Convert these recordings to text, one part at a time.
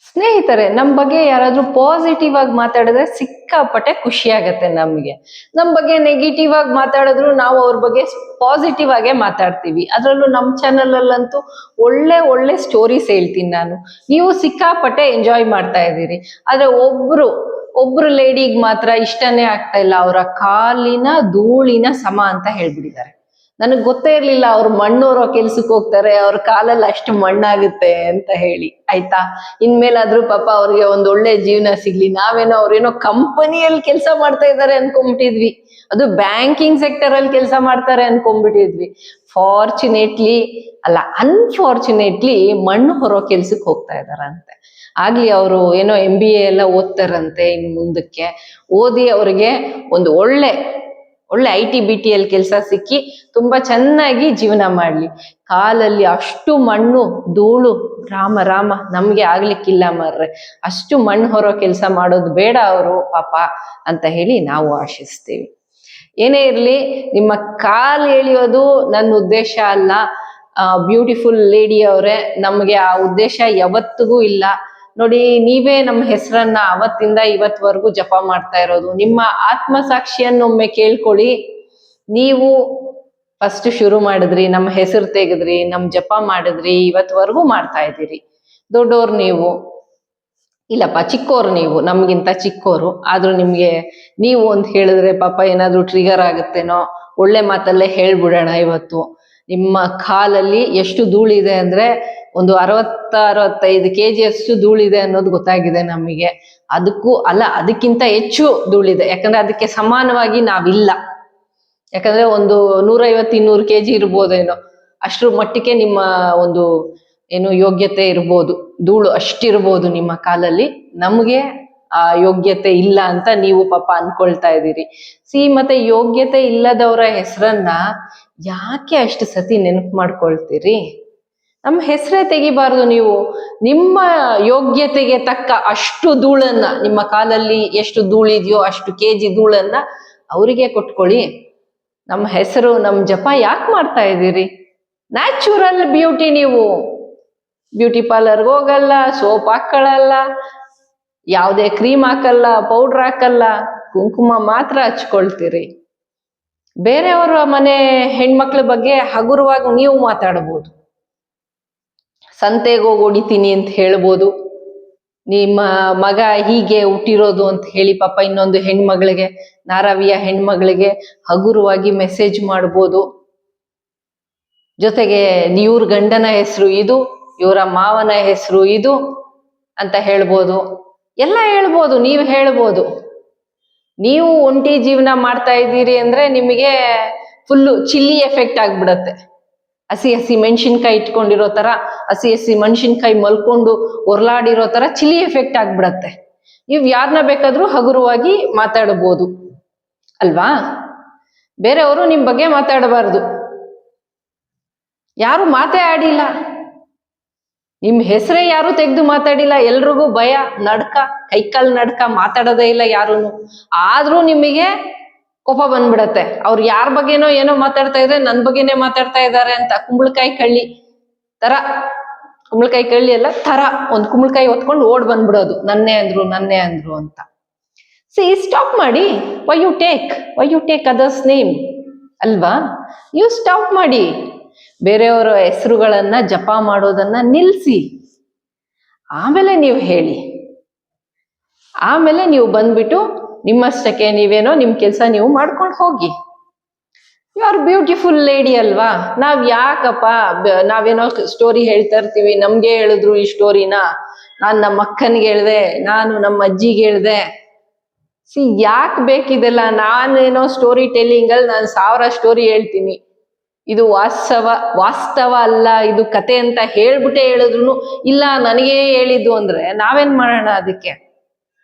ಸ್ನೇಹಿತರೆ, ನಮ್ ಬಗ್ಗೆ ಯಾರಾದ್ರೂ ಪಾಸಿಟಿವ್ ಆಗಿ ಮಾತಾಡಿದ್ರೆ ಸಿಕ್ಕಾಪಟ್ಟೆ ಖುಷಿ ಆಗತ್ತೆ ನಮ್ಗೆ. ನಮ್ ಬಗ್ಗೆ ನೆಗೆಟಿವ್ ಆಗಿ ಮಾತಾಡಿದ್ರು ನಾವು ಅವ್ರ ಬಗ್ಗೆ ಪಾಸಿಟಿವ್ ಆಗೇ ಮಾತಾಡ್ತೀವಿ. ಅದ್ರಲ್ಲೂ ನಮ್ ಚಾನಲ್ ಅಲ್ಲಂತೂ ಒಳ್ಳೆ ಒಳ್ಳೆ ಸ್ಟೋರೀಸ್ ಹೇಳ್ತೀನಿ ನಾನು. ನೀವು ಸಿಕ್ಕಾಪಟ್ಟೆ ಎಂಜಾಯ್ ಮಾಡ್ತಾ ಇದ್ದೀರಿ. ಆದ್ರೆ ಒಬ್ರು ಲೇಡಿಗ್ ಮಾತ್ರ ಇಷ್ಟನೇ ಆಗ್ತಾ ಇಲ್ಲ. ಅವರ ಕಾಲಿನ ಧೂಳಿನ ಸಮ ಅಂತ ಹೇಳ್ಬಿಟ್ಟಿದ್ದಾರೆ. ನನಗ್ ಗೊತ್ತೇ ಇರ್ಲಿಲ್ಲ ಅವ್ರು ಮಣ್ಣೂರೋ ಕೆಲ್ಸಕ್ಕೆ ಹೋಗ್ತಾರೆ, ಅವ್ರ ಕಾಲಲ್ಲಿ ಅಷ್ಟು ಮಣ್ಣಾಗುತ್ತೆ ಅಂತ ಹೇಳಿ. ಆಯ್ತಾ, ಇನ್ಮೇಲಾದ್ರೂ ಪಾಪ ಅವ್ರಿಗೆ ಒಂದ್ ಒಳ್ಳೆ ಜೀವನ ಸಿಗ್ಲಿ. ನಾವೇನೋ ಅವ್ರೇನೋ ಕಂಪನಿಯಲ್ಲಿ ಕೆಲಸ ಮಾಡ್ತಾ ಇದ್ದಾರೆ ಅನ್ಕೊಂಡ್ಬಿಟ್ಟಿದ್ವಿ. ಅದು ಬ್ಯಾಂಕಿಂಗ್ ಸೆಕ್ಟರ್ ಅಲ್ಲಿ ಕೆಲಸ ಮಾಡ್ತಾರೆ ಅನ್ಕೊಂಡ್ಬಿಟ್ಟಿದ್ವಿ. ಅನ್ಫಾರ್ಚುನೇಟ್ಲಿ ಮಣ್ಣು ಹೊರೋ ಕೆಲ್ಸಕ್ಕೆ ಹೋಗ್ತಾ ಇದಾರಂತೆ. ಆಗ್ಲಿ ಅವರು ಏನೋ MBA ಎಲ್ಲ ಓದ್ತಾರಂತೆ. ಇನ್ ಮುಂದಕ್ಕೆ ಓದಿ ಅವ್ರಿಗೆ ಒಂದು ಒಳ್ಳೆ IT-BT ಅಲ್ಲಿ ಕೆಲಸ ಸಿಕ್ಕಿ ತುಂಬಾ ಚೆನ್ನಾಗಿ ಜೀವನ ಮಾಡ್ಲಿ. ಕಾಲಲ್ಲಿ ಅಷ್ಟು ಮಣ್ಣು ಧೂಳು, ರಾಮ ನಮ್ಗೆ ಆಗ್ಲಿಕ್ಕಿಲ್ಲ ಮಾರ್ರೆ. ಅಷ್ಟು ಮಣ್ಣು ಹೊರೋ ಕೆಲಸ ಮಾಡೋದು ಬೇಡ ಅವರು ಪಾಪ ಅಂತ ಹೇಳಿ ನಾವು ಆಶಿಸ್ತೀವಿ. ಏನೇ ಇರ್ಲಿ, ನಿಮ್ಮ ಕಾಲ್ ಎಳಿಯೋದು ನನ್ನ ಉದ್ದೇಶ ಅಲ್ಲ. ಬ್ಯೂಟಿಫುಲ್ ಲೇಡಿ ಅವರೇ, ನಮ್ಗೆ ಆ ಉದ್ದೇಶ ಯಾವತ್ತಿಗೂ ಇಲ್ಲ. ನೋಡಿ, ನೀವೇ ನಮ್ಮ ಹೆಸರನ್ನ ಅವತ್ತಿಂದ ಇವತ್ವರೆಗೂ ಜಪ ಮಾಡ್ತಾ ಇರೋದು. ನಿಮ್ಮ ಆತ್ಮಸಾಕ್ಷಿಯನ್ನೊಮ್ಮೆ ಕೇಳ್ಕೊಳ್ಳಿ. ನೀವು ಫಸ್ಟ್ ಶುರು ಮಾಡಿದ್ರಿ, ನಮ್ಮ ಹೆಸರು ತೆಗೆದ್ರಿ, ನಮ್ ಜಪ ಮಾಡಿದ್ರಿ, ಇವತ್ವರೆಗೂ ಮಾಡ್ತಾ ಇದ್ದೀರಿ. ದೊಡ್ಡೋರು ನೀವು, ಇಲ್ಲಪ್ಪ ಚಿಕ್ಕೋರು ನೀವು, ನಮ್ಗಿಂತ ಚಿಕ್ಕೋರು. ಆದ್ರೂ ನಿಮ್ಗೆ ನೀವು ಅಂತ ಹೇಳಿದ್ರೆ ಪಾಪ ಏನಾದ್ರೂ ಟ್ರಿಗರ್ ಆಗುತ್ತೇನೋ. ಒಳ್ಳೆ ಮಾತಲ್ಲೇ ಹೇಳ್ಬಿಡೋಣ. ಇವತ್ತು ನಿಮ್ಮ ಕಾಲಲ್ಲಿ ಎಷ್ಟು ಧೂಳಿದೆ ಅಂದ್ರೆ ಒಂದು 60-65 kg ಅಷ್ಟು ಧೂಳಿದೆ ಅನ್ನೋದು ಗೊತ್ತಾಗಿದೆ ನಮಗೆ. ಅದಕ್ಕಿಂತ ಹೆಚ್ಚು ಧೂಳಿದೆ. ಯಾಕಂದ್ರೆ ಅದಕ್ಕೆ ಸಮಾನವಾಗಿ ನಾವಿಲ್ಲ. ಯಾಕಂದ್ರೆ ಒಂದು 150-200 kg ಇರ್ಬೋದೇನೋ, ಅಷ್ಟ್ರ ಮಟ್ಟಿಗೆ ನಿಮ್ಮ ಒಂದು ಯೋಗ್ಯತೆ ಇರ್ಬೋದು. ಧೂಳು ಅಷ್ಟಿರ್ಬೋದು ನಿಮ್ಮ ಕಾಲಲ್ಲಿ. ನಮ್ಗೆ ಆ ಯೋಗ್ಯತೆ ಇಲ್ಲ ಅಂತ ನೀವು ಪಾಪ ಅನ್ಕೊಳ್ತಾ ಇದ್ದೀರಿ. ಮತ್ತೆ ಯೋಗ್ಯತೆ ಇಲ್ಲದವರ ಹೆಸರನ್ನ ಯಾಕೆ ಅಷ್ಟು ಸತಿ ನೆನಪು ಮಾಡ್ಕೊಳ್ತೀರಿ? ನಮ್ಮ ಹೆಸರೇ ತೆಗಿಬಾರ್ದು ನೀವು. ನಿಮ್ಮ ಯೋಗ್ಯತೆಗೆ ತಕ್ಕ ಅಷ್ಟು ಧೂಳನ್ನ, ನಿಮ್ಮ ಕಾಲಲ್ಲಿ ಎಷ್ಟು ಧೂಳಿದೆಯೋ ಅಷ್ಟು kg ಧೂಳನ್ನ ಅವರಿಗೆ ಕೊಟ್ಕೊಳ್ಳಿ. ನಮ್ಮ ಹೆಸರು, ನಮ್ ಜಪ ಯಾಕೆ ಮಾಡ್ತಾ ಇದ್ದೀರಿ? ನ್ಯಾಚುರಲ್ ಬ್ಯೂಟಿ ನೀವು. ಬ್ಯೂಟಿ ಪಾರ್ಲರ್ಗೆ ಹೋಗಲ್ಲ, ಸೋಪ್ ಹಾಕೊಳ್ಳಲ್ಲ, ಯಾವುದೇ ಕ್ರೀಮ್ ಹಾಕಲ್ಲ, ಪೌಡ್ರ್ ಹಾಕಲ್ಲ, ಕುಂಕುಮ ಮಾತ್ರ ಹಚ್ಕೊಳ್ತೀರಿ. ಬೇರೆಯವರ ಮನೆ ಹೆಣ್ಮಕ್ಳ ಬಗ್ಗೆ ಹಗುರವಾಗಿ ನೀವು ಮಾತಾಡ್ಬೋದು. ಸಂತೆಗೆ ಹೋಗಿ ಹೊಡಿತೀನಿ ಅಂತ ಹೇಳ್ಬೋದು. ನಿಮ್ಮ ಮಗ ಹೀಗೆ ಹುಟ್ಟಿರೋದು ಅಂತ ಹೇಳಿ ಪಾಪ ಇನ್ನೊಂದು ಹೆಣ್ಮಗಳಿಗೆ, ನಾರವಿಯ ಹೆಣ್ಮಗಳಿಗೆ ಹಗುರವಾಗಿ ಮೆಸೇಜ್ ಮಾಡ್ಬೋದು. ಜೊತೆಗೆ ಇವ್ರ ಗಂಡನ ಹೆಸರು ಇದು, ಇವರ ಮಾವನ ಹೆಸರು ಇದು ಅಂತ ಹೇಳ್ಬೋದು. ಎಲ್ಲ ಹೇಳ್ಬೋದು, ನೀವು ಹೇಳ್ಬೋದು. ನೀವು ಒಂಟಿ ಜೀವನ ಮಾಡ್ತಾ ಇದ್ದೀರಿ ಅಂದ್ರೆ ನಿಮಗೆ ಫುಲ್ಲು ಚಿಲ್ಲಿ ಎಫೆಕ್ಟ್ ಆಗ್ಬಿಡತ್ತೆ. ಹಸಿ ಮೆಣಸಿನ್ಕಾಯಿ ಇಟ್ಕೊಂಡಿರೋ ತರ, ಹಸಿ ಮೆಣಸಿನ್ಕಾಯಿ ಮಲ್ಕೊಂಡು ಒರ್ಲಾಡಿರೋ ತರ ಚಿಲ್ಲಿ ಎಫೆಕ್ಟ್ ಆಗ್ಬಿಡತ್ತೆ. ನೀವು ಯಾರನ್ನ ಬೇಕಾದ್ರೂ ಹಗುರವಾಗಿ ಮಾತಾಡಬಹುದು ಅಲ್ವಾ? ಬೇರೆಯವರು ನಿಮ್ ಬಗ್ಗೆ ಮಾತಾಡಬಾರ್ದು. ಯಾರು ಮಾತೇ ಆಡಿಲ್ಲ, ನಿಮ್ ಹೆಸರೇ ಯಾರು ತೆಗೆದು ಮಾತಾಡಿಲ್ಲ. ಎಲ್ರಿಗೂ ಭಯ, ನಡ್ಕ, ಕೈಕಾಲ್ ನಡ್ಕ, ಮಾತಾಡೋದೇ ಇಲ್ಲ ಯಾರುನು. ಆದ್ರೂ ನಿಮಗೆ ಕೋಪ ಬಂದ್ಬಿಡತ್ತೆ. ಅವ್ರು ಯಾರ ಬಗ್ಗೆನೋ ಏನೋ ಮಾತಾಡ್ತಾ ಇದ್ರೆ ನನ್ ಬಗ್ಗೆನೇ ಮಾತಾಡ್ತಾ ಇದ್ದಾರೆ ಅಂತ. ಕುಂಬಳಕಾಯಿ ಕಳ್ಳಿ ತರ, ಕುಂಬಳಕಾಯಿ ಕಳ್ಳಿ ಎಲ್ಲ ತರ ಒಂದ್ ಕುಂಬಳಕಾಯಿ ಹೊತ್ಕೊಂಡು ಓಡ್ ಬಂದ್ಬಿಡೋದು, ನನ್ನೇ ಅಂದ್ರು ಅಂತ. ಸ್ಟಾಪ್ ಮಾಡಿ. Why you take others name ಅಲ್ವಾ? ನೀವು ಸ್ಟಾಪ್ ಮಾಡಿ. ಬೇರೆಯವರ ಹೆಸರುಗಳನ್ನ ಜಪ ಮಾಡೋದನ್ನ ನಿಲ್ಸಿ. ಆಮೇಲೆ ನೀವು ಹೇಳಿ. ಆಮೇಲೆ ನೀವು ಬಂದ್ಬಿಟ್ಟು ನಿಮ್ಮಷ್ಟಕ್ಕೆ ನೀವೇನೋ ನಿಮ್ ಕೆಲಸ ನೀವು ಮಾಡ್ಕೊಂಡು ಹೋಗಿ. ಯು ಆರ್ ಬ್ಯೂಟಿಫುಲ್ ಲೇಡಿ ಅಲ್ವಾ? ನಾವೇನೋ ಸ್ಟೋರಿ ಹೇಳ್ತಾ ಇರ್ತೀವಿ. ನಮ್ಗೆ ಹೇಳಿದ್ರು ಈ ಸ್ಟೋರಿನ, ನಾನ್ ನಮ್ಮ ಅಕ್ಕನಿಗೆ ಹೇಳ್ದೆ, ನಾನು ನಮ್ಮ ಅಜ್ಜಿಗೆ ಹೇಳ್ದೆ. ಯಾಕೆ ಬೇಕಿದೆಲ್ಲ? ನಾನೇನೋ ಸ್ಟೋರಿ ಟೆಲ್ಲಿಂಗ್ ಅಲ್ಲಿ ನಾನು 1000 ಸ್ಟೋರಿ ಹೇಳ್ತೀನಿ. ಇದು ವಾಸ್ತವ ಅಲ್ಲ, ಇದು ಕತೆ ಅಂತ ಹೇಳ್ಬಿಟ್ಟೆ ಹೇಳಿದ್ರು ಇಲ್ಲ ನನಗೇ ಹೇಳಿದ್ದು ಅಂದ್ರೆ ನಾವೇನ್ ಮಾಡೋಣ? ಅದಕ್ಕೆ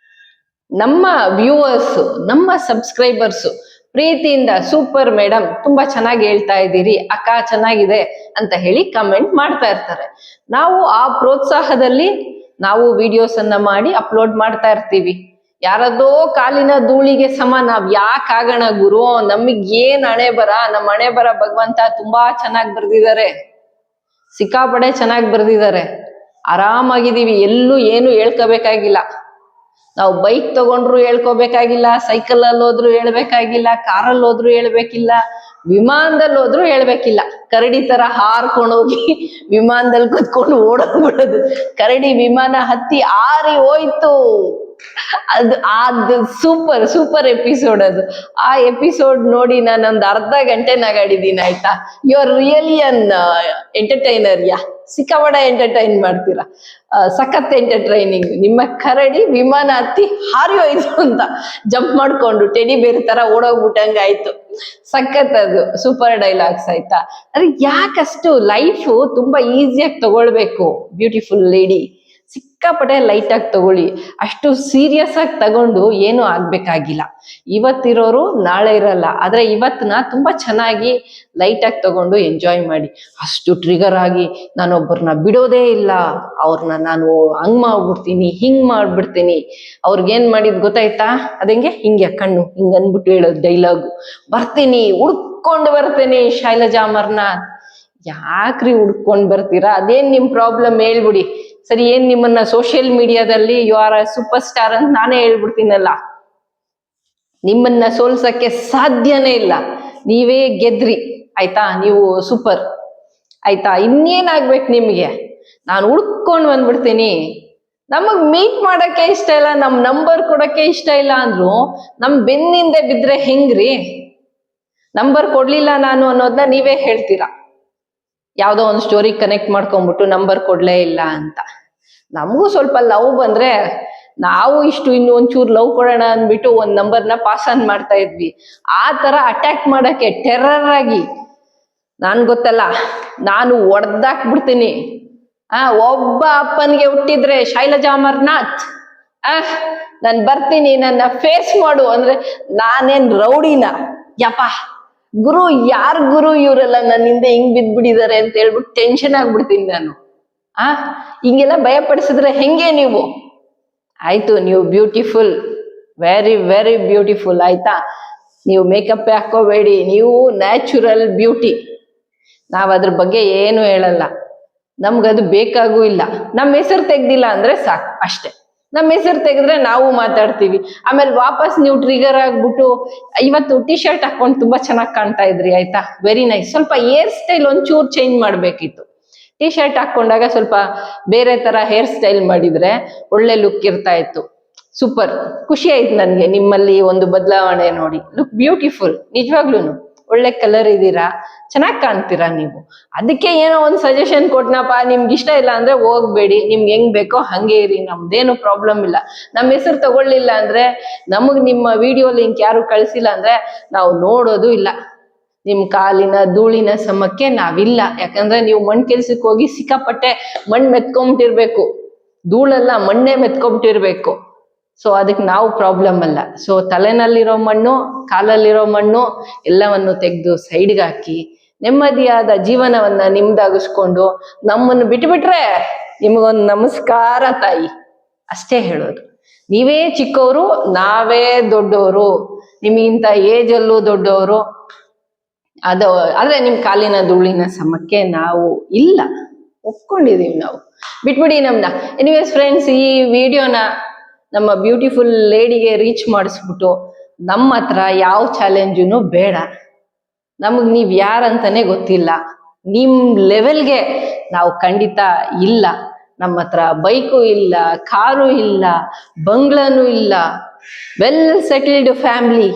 ನಮ್ಮ ವ್ಯೂವರ್ಸ್, ನಮ್ಮ ಸಬ್ಸ್ಕ್ರೈಬರ್ಸ್ ಪ್ರೀತಿಯಿಂದ ಸೂಪರ್ ಮೇಡಮ್, ತುಂಬಾ ಚೆನ್ನಾಗಿ ಹೇಳ್ತಾ ಇದ್ದೀರಿ, ಅಕ್ಕ ಚೆನ್ನಾಗಿದೆ ಅಂತ ಹೇಳಿ ಕಮೆಂಟ್ ಮಾಡ್ತಾ ಇರ್ತಾರೆ. ನಾವು ಆ ಪ್ರೋತ್ಸಾಹದಲ್ಲಿ ನಾವು ವಿಡಿಯೋಸ್ ಅನ್ನ ಮಾಡಿ ಅಪ್ಲೋಡ್ ಮಾಡ್ತಾ ಇರ್ತೀವಿ. ಯಾರದೋ ಕಾಲಿನ ಧೂಳಿಗೆ ಸಮ ನಾವ್ ಯಾಕಾಗೋಣ ಗುರು? ನಮಗೇನ್ ಹಣೆ ಬರ? ನಮ್ಮ ಹಣೆ ಬರ ಭಗವಂತ ತುಂಬಾ ಚೆನ್ನಾಗಿ ಬರ್ದಿದ್ದಾರೆ, ಸಿಕ್ಕಾಪಡೆ ಚೆನ್ನಾಗಿ ಬರ್ದಿದ್ದಾರೆ. ಆರಾಮಾಗಿದ್ದೀವಿ, ಎಲ್ಲೂ ಏನು ಹೇಳ್ಕೋಬೇಕಾಗಿಲ್ಲ. ನಾವು ಬೈಕ್ ತಗೊಂಡ್ರು ಹೇಳ್ಕೋಬೇಕಾಗಿಲ್ಲ, ಸೈಕಲ್ ಹೋದ್ರು ಹೇಳ್ಬೇಕಾಗಿಲ್ಲ, ಕಾರಲ್ಲಿ ಹೋದ್ರು ಹೇಳ್ಬೇಕಿಲ್ಲ, ವಿಮಾನದಲ್ಲಿ ಹೋದ್ರು ಹೇಳ್ಬೇಕಿಲ್ಲ. ಕರಡಿ ತರ ಹಾರ್ಕೊಂಡೋಗಿ ವಿಮಾನದಲ್ಲಿ ಕುತ್ಕೊಂಡು ಓಡೋಗ್ಬಿಡೋದು. ಕರಡಿ ವಿಮಾನ ಹತ್ತಿ ಹಾರಿ ಹೋಯ್ತು. ಅದು ಸೂಪರ್ ಎಪಿಸೋಡ್ ಅದು. ಆ ಎಪಿಸೋಡ್ ನೋಡಿ ನಾನೊಂದು ಅರ್ಧ ಗಂಟೆ ನಗಾಡಿದ್ದೀನಿ ಆಯ್ತಾ. You are really an entertainer. ಸಿಕ್ಕಾಪಟ್ಟೆ ಎಂಟರ್ಟೈನ್ ಮಾಡ್ತೀರಾ, ಸಖತ್ ಎಂಟರ್ಟೈನಿಂಗ್. ನಿಮ್ಮ ಕರಡಿ ವಿಮಾನ ಹತ್ತಿ ಹಾರಿ ಹೋಯ್ತು ಅಂತ ಜಂಪ್ ಮಾಡ್ಕೊಂಡು ಟೆಡಿ ಬೇರ್ ತರ ಓಡೋಗ್ಬಿಟ್ಟಂಗ ಆಯ್ತು. ಸಖತ್ ಅದು ಸೂಪರ್ ಡೈಲಾಗ್ಸ್ ಆಯ್ತಾ. ಅದ್ರೆ ಯಾಕಷ್ಟು ಲೈಫು ತುಂಬಾ ಈಸಿಯಾಗಿ ತಗೊಳ್ಬೇಕು ಬ್ಯೂಟಿಫುಲ್ ಲೇಡಿ. ಸಿಕ್ಕಾಪಟ್ಟೆ ಲೈಟ್ ಆಗಿ ತಗೊಳ್ಳಿ, ಅಷ್ಟು ಸೀರಿಯಸ್ ಆಗಿ ತಗೊಂಡು ಏನು ಆಗ್ಬೇಕಾಗಿಲ್ಲ. ಇವತ್ತಿರೋರು ನಾಳೆ ಇರಲ್ಲ, ಆದ್ರೆ ಇವತ್ತನ್ನ ತುಂಬಾ ಚೆನ್ನಾಗಿ ಲೈಟ್ ಆಗಿ ತಗೊಂಡು ಎಂಜಾಯ್ ಮಾಡಿ. ಅಷ್ಟು ಟ್ರಿಗರ್ ಆಗಿ ನಾನೊಬ್ಬರನ್ನ ಬಿಡೋದೇ ಇಲ್ಲ, ಅವ್ರನ್ನ ನಾನು ಹಂಗ್ ಮಾಡ್ಬಿಡ್ತೀನಿ ಹಿಂಗ್ ಮಾಡ್ಬಿಡ್ತೀನಿ. ಅವ್ರಿಗೇನ್ ಮಾಡಿದ್ ಗೊತ್ತಾಯ್ತಾ? ಅದಂಗೆ ಹಿಂಗೆ ಕಣ್ಣು ಹಿಂಗ್ ಅನ್ಬಿಟ್ಟು ಹೇಳೋದು ಡೈಲಾಗು. ಬರ್ತೀನಿ, ಹುಡ್ಕೊಂಡು ಬರ್ತೀನಿ ಶೈಲಜಾ ಅಮರ್ನಾಥ್. ಯಾಕ್ರಿ ಹುಡ್ಕೊಂಡ್ ಬರ್ತೀರಾ? ಅದೇನ್ ನಿಮ್ ಪ್ರಾಬ್ಲಮ್ ಹೇಳ್ಬಿಡಿ. ಸರಿ, ಏನ್ ನಿಮ್ಮನ್ನ ಸೋಷಿಯಲ್ ಮೀಡಿಯಾದಲ್ಲಿ you are a super star ಅಂತ ನಾನೇ ಹೇಳ್ಬಿಡ್ತೀನಲ್ಲ. ನಿಮ್ಮನ್ನ ಸೋಲ್ಸಕ್ಕೆ ಸಾಧ್ಯನೇ ಇಲ್ಲ, ನೀವೇ ಗೆದ್ರಿ ಆಯ್ತಾ. ನೀವು ಸೂಪರ್ ಆಯ್ತಾ. ಇನ್ನೇನಾಗ್ಬೇಕು ನಿಮ್ಗೆ? ನಾನು ಹುಡ್ಕೊಂಡು ಬಂದ್ಬಿಡ್ತೀನಿ. ನಮಗ್ ಮೀಟ್ ಮಾಡಕ್ಕೆ ಇಷ್ಟ ಇಲ್ಲ, ನಮ್ ನಂಬರ್ ಕೊಡಕ್ಕೆ ಇಷ್ಟ ಇಲ್ಲ ಅಂದ್ರು ನಮ್ ಬೆನ್ನಿಂದೆ ಬಿದ್ರೆ ಹೆಂಗ್ರಿ? ನಂಬರ್ ಕೊಡ್ಲಿಲ್ಲ ನಾನು ಅನ್ನೋದನ್ನ ನೀವೇ ಹೇಳ್ತೀರಾ. ಯಾವ್ದೋ ಒಂದು ಸ್ಟೋರಿ ಕನೆಕ್ಟ್ ಮಾಡ್ಕೊಂಡ್ಬಿಟ್ಟು ನಂಬರ್ ಕೊಡ್ಲೇ ಇಲ್ಲ ಅಂತ. ನಮಗೂ ಸ್ವಲ್ಪ ಲವ್ ಬಂದ್ರೆ ನಾವು ಇನ್ನು ಒಂಚೂರು ಲವ್ ಕೊಡೋಣ ಅಂದ್ಬಿಟ್ಟು ಒಂದ್ ನಂಬರ್ನ ಪಾಸ್ ಆನ್ ಮಾಡ್ತಾ ಇದ್ವಿ. ಆ ತರ ಅಟ್ಯಾಕ್ ಮಾಡಕ್ಕೆ ಟೆರರ್ ಆಗಿ ನಾನ್ ಗೊತ್ತಲ್ಲ, ನಾನು ಒಡ್ದಾಕ್ಬಿಡ್ತೀನಿ. ಒಬ್ಬ ಅಪ್ಪನ್ಗೆ ಹುಟ್ಟಿದ್ರೆ ಶೈಲಜಾ ಅಮರ್ನಾಥ್, ನಾನ್ ಬರ್ತೀನಿ, ನನ್ನ ಫೇಸ್ ಮಾಡು ಅಂದ್ರೆ ನಾನೇನ್ ರೌಡಿನ? ಯಪ್ಪ ಗುರು, ಯಾರ್ ಗುರು ಇವರೆಲ್ಲ ನನ್ನಿಂದ ಹಿಂಗ್ ಬಿದ್ಬಿಟ್ಟಿದ್ದಾರೆ ಅಂತ ಹೇಳ್ಬಿಟ್ಟು ಟೆನ್ಷನ್ ಆಗ್ಬಿಡ್ತೀನಿ ನಾನು. ಹಿಂಗೆಲ್ಲ ಭಯ ಪಡಿಸಿದ್ರೆ ಹೆಂಗೆ ನೀವು? ಆಯ್ತು, ನೀವು ಬ್ಯೂಟಿಫುಲ್, ವೆರಿ ಬ್ಯೂಟಿಫುಲ್ ಆಯ್ತಾ. ನೀವು ಮೇಕಪ್ ಹಾಕೋಬೇಡಿ, ನೀವು ನ್ಯಾಚುರಲ್ ಬ್ಯೂಟಿ. ನಾವ್ ಅದ್ರ ಬಗ್ಗೆ ಏನು ಹೇಳಲ್ಲ, ನಮ್ಗದು ಬೇಕಾಗೂ ಇಲ್ಲ. ನಮ್ಮ ಹೆಸರು ತೆಗ್ದಿಲ್ಲ ಅಂದ್ರೆ ಸಾಕು ಅಷ್ಟೇ. ನಮ್ಮ ಹೆಸರು ತೆಗೆದ್ರೆ ನಾವು ಮಾತಾಡ್ತೀವಿ. ಆಮೇಲೆ ವಾಪಸ್ ನೀವು ಟ್ರಿಗರ್ ಆಗ್ಬಿಟ್ಟು ಇವತ್ತು ಟಿ ಶರ್ಟ್ ಹಾಕೊಂಡು ತುಂಬಾ ಚೆನ್ನಾಗಿ ಕಾಣ್ತಾ ಇದ್ರಿ ಆಯ್ತಾ, ವೆರಿ ನೈಸ್. ಸ್ವಲ್ಪ ಹೇರ್ ಸ್ಟೈಲ್ ಒಂಚೂರು ಚೇಂಜ್ ಮಾಡ್ಬೇಕಿತ್ತು. ಟಿ ಶರ್ಟ್ ಹಾಕೊಂಡಾಗ ಸ್ವಲ್ಪ ಬೇರೆ ತರ ಹೇರ್ ಸ್ಟೈಲ್ ಮಾಡಿದ್ರೆ ಒಳ್ಳೆ ಲುಕ್ ಇರ್ತಾ ಇತ್ತು. ಸೂಪರ್, ಖುಷಿ ಆಯ್ತು ನನ್ಗೆ ನಿಮ್ಮಲ್ಲಿ ಒಂದು ಬದಲಾವಣೆ ನೋಡಿ. ಲುಕ್ ಬ್ಯೂಟಿಫುಲ್, ನಿಜವಾಗ್ಲೂನು ಒಳ್ಳೆ ಕಲರ್ ಇದ್ದೀರಾ, ಚೆನ್ನಾಗಿ ಕಾಣ್ತೀರಾ ನೀವು. ಅದಕ್ಕೆ ಏನೋ ಒಂದು ಸಜೆಷನ್ ಕೊಟ್ನಪ್ಪ. ನಿಮ್ಗೆ ಇಷ್ಟ ಇಲ್ಲ ಅಂದ್ರೆ ಹೋಗ್ಬೇಡಿ, ನಿಮ್ಗೆ ಹೆಂಗ್ ಬೇಕೋ ಹಂಗೆ ಇರಿ, ನಮ್ದೇನು ಪ್ರಾಬ್ಲಮ್ ಇಲ್ಲ. ನಮ್ಮ ಹೆಸರು ತಗೊಳ್ಳಿಲ್ಲ ಅಂದ್ರೆ, ನಮಗ್ ನಿಮ್ಮ ವಿಡಿಯೋ ಲಿಂಕ್ ಯಾರು ಕಳ್ಸಿಲ್ಲ ಅಂದ್ರೆ ನಾವು ನೋಡೋದು ಇಲ್ಲ. ನಿಮ್ ಕಾಲಿನ ಧೂಳಿನ ಸಮಕ್ಕೆ ನಾವಿಲ್ಲ. ಯಾಕಂದ್ರೆ ನೀವು ಮಣ್ ಕೆಲ್ಸಕ್ಕೆ ಹೋಗಿ ಸಿಕ್ಕಾಪಟ್ಟೆ ಮಣ್ ಮೆತ್ಕೊಂಬಿಟ್ಟಿರ್ಬೇಕು, ಧೂಳೆಲ್ಲ ಮಣ್ಣೆ ಮೆತ್ಕೊಂಬಿಟ್ಟಿರ್ಬೇಕು. ಸೊ ಅದಕ್ಕೆ ನಾವು ಪ್ರಾಬ್ಲಮ್ ಅಲ್ಲ. ಸೊ ತಲೆನಲ್ಲಿರೋ ಮಣ್ಣು, ಕಾಲಲ್ಲಿರೋ ಮಣ್ಣು ಎಲ್ಲವನ್ನು ತೆಗೆದು ಸೈಡ್ಗೆ ಹಾಕಿ ನೆಮ್ಮದಿಯಾದ ಜೀವನವನ್ನ ನಿಮ್ದಾಗಿಸ್ಕೊಂಡು ನಮ್ಮನ್ನು ಬಿಟ್ಬಿಟ್ರೆ ನಿಮಗೊಂದು ನಮಸ್ಕಾರ ತಾಯಿ, ಅಷ್ಟೇ ಹೇಳೋದು. ನೀವೇ ಚಿಕ್ಕವರು, ನಾವೇ ದೊಡ್ಡವರು, ನಿಮಗಿಂತ ಏಜಲ್ಲೂ ದೊಡ್ಡವರು. ಆದ್ರೆ ನಿಮ್ ಕಾಲಿನ ಧೂಳಿನ ಸಮಕ್ಕೆ ನಾವು ಇಲ್ಲ, ಒಪ್ಕೊಂಡಿದೀವಿ ನಾವು. ಬಿಟ್ಬಿಡಿ ನಮ್ನ. ಎನಿವೇಸ್ ಫ್ರೆಂಡ್ಸ್, ಈ ವಿಡಿಯೋನ ನಮ್ಮ ಬ್ಯೂಟಿಫುಲ್ ಲೇಡಿಗೆ ರೀಚ್ ಮಾಡಿಸ್ಬಿಟ್ಟು, ನಮ್ಮ ಹತ್ರ ಯಾವ ಚಾಲೆಂಜುನು ಬೇಡ, ನಮಗ್ ನೀವ್ ಯಾರಂತಾನೆ ಗೊತ್ತಿಲ್ಲ, ನಿಮ್ ಲೆವೆಲ್ಗೆ ನಾವು ಖಂಡಿತ ಇಲ್ಲ. ನಮ್ಮ ಹತ್ರ ಬೈಕು ಇಲ್ಲ, ಕಾರು ಇಲ್ಲ, ಬಂಗ್ಲಾನು ಇಲ್ಲ, ವೆಲ್ ಸೆಟಲ್ಡ್ ಫ್ಯಾಮಿಲಿ.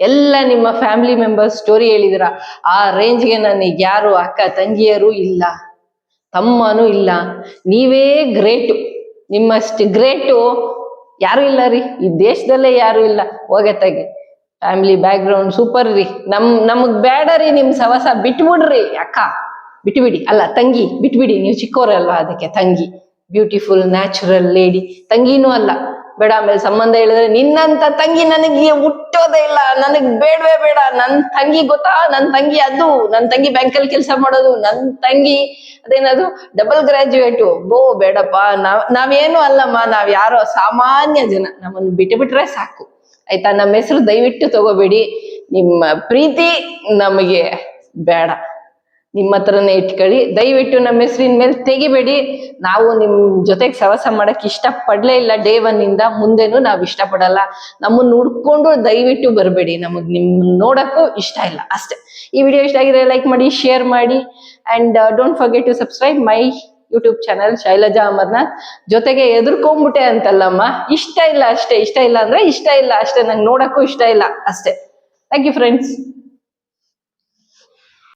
ಎಲ್ಲ ನಿಮ್ಮ ಫ್ಯಾಮಿಲಿ ಮೆಂಬರ್ಸ್ ಸ್ಟೋರಿ ಹೇಳಿದಿರ. ಆ ರೇಂಜ್ಗೆ ನನಗೆ ಯಾರು ಅಕ್ಕ ತಂಗಿಯರು ಇಲ್ಲ, ತಮ್ಮನೂ ಇಲ್ಲ. ನೀವೇ ಗ್ರೇಟು, ನಿಮ್ಮಷ್ಟು ಗ್ರೇಟು ಯಾರು ಇಲ್ಲ ರೀ, ಈ ದೇಶದಲ್ಲೇ ಯಾರು ಇಲ್ಲ. ಹೋಗತ್ತಾಗಿ ಫ್ಯಾಮಿಲಿ ಬ್ಯಾಕ್ ಗ್ರೌಂಡ್ ಸೂಪರ್ ರೀ. ನಮಗ್ ಬೇಡ ರೀ ನಿಮ್ ಸವಸ, ಬಿಟ್ಬಿಡ್ರಿ ಅಕ್ಕ, ಬಿಟ್ಬಿಡಿ. ಅಲ್ಲ ತಂಗಿ, ಬಿಟ್ಬಿಡಿ, ನೀವು ಚಿಕ್ಕವರಲ್ವಾ ಅದಕ್ಕೆ ತಂಗಿ. ಬ್ಯೂಟಿಫುಲ್ ನ್ಯಾಚುರಲ್ ಲೇಡಿ, ತಂಗಿನೂ ಅಲ್ಲ ಬೇಡ. ಆಮೇಲೆ ಸಂಬಂಧ ಹೇಳಿದ್ರೆ ನಿನ್ನಂತ ತಂಗಿ ನನಗೆ ಹುಟ್ಟೋದೇ ಇಲ್ಲ, ನನಗ್ ಬೇಡವೇ ಬೇಡ. ನನ್ ತಂಗಿ ಗೊತ್ತಾ, ನನ್ ತಂಗಿ ಅದು, ನನ್ ತಂಗಿ ಬ್ಯಾಂಕಲ್ಲಿ ಕೆಲಸ ಮಾಡೋದು, ನನ್ ತಂಗಿ ಅದೇನದು ಡಬಲ್ ಗ್ರಾಜುಯೇಟು. ಬೇಡಪ್ಪ, ನಾವೇನು ಅಲ್ಲಮ್ಮ, ನಾವ್ ಯಾರೋ ಸಾಮಾನ್ಯ ಜನ, ನಮ್ಮನ್ನು ಬಿಟ್ಬಿಟ್ರೆ ಸಾಕು ಆಯ್ತಾ. ನಮ್ಮ ಹೆಸರು ದಯವಿಟ್ಟು ತಗೋಬೇಡಿ, ನಿಮ್ಮ ಪ್ರೀತಿ ನಮಗೆ ಬೇಡ. ನಿಮ್ಮ ಹತ್ರನೇ ಇಟ್ಕೊಳ್ಳಿ. ದಯವಿಟ್ಟು ನಮ್ಮ ಹೆಸರಿನ ಮೇಲೆ ತೆಗಿಬೇಡಿ. ನಾವು ನಿಮ್ ಜೊತೆಗೆ ಸಹವಾಸ ಮಾಡಕ್ ಇಷ್ಟ ಪಡ್ಲೇ ಇಲ್ಲ ಡೇ 1 ಇಂದ, ಮುಂದೆನೂ ನಾವ್ ಇಷ್ಟ ಪಡಲ್ಲ. ನಮ್ಮನ್ನ ಹುಡ್ಕೊಂಡು ದಯವಿಟ್ಟು ಬರಬೇಡಿ, ನಮಗ್ ನಿಮ್ ನೋಡಕ್ಕೂ ಇಷ್ಟ ಇಲ್ಲ ಅಷ್ಟೇ. ಈ ವಿಡಿಯೋ ಇಷ್ಟ ಆಗಿದ್ರೆ ಲೈಕ್ ಮಾಡಿ, ಶೇರ್ ಮಾಡಿ, and don't forget to subscribe my YouTube channel Shailaja Amarnath. ಜೊತೆಗೆ ಎದುರ್ಕೊಂಡ್ಬಿಟ್ಟೆ ಅಂತಲ್ಲಮ್ಮ, ಇಷ್ಟ ಇಲ್ಲ ಅಷ್ಟೇ. ಇಷ್ಟ ಇಲ್ಲ ಅಂದ್ರೆ ಇಷ್ಟ ಇಲ್ಲ ಅಷ್ಟೇ, ನಂಗೆ ನೋಡಕ್ಕೂ ಇಷ್ಟ ಇಲ್ಲ ಅಷ್ಟೇ. Thank you friends.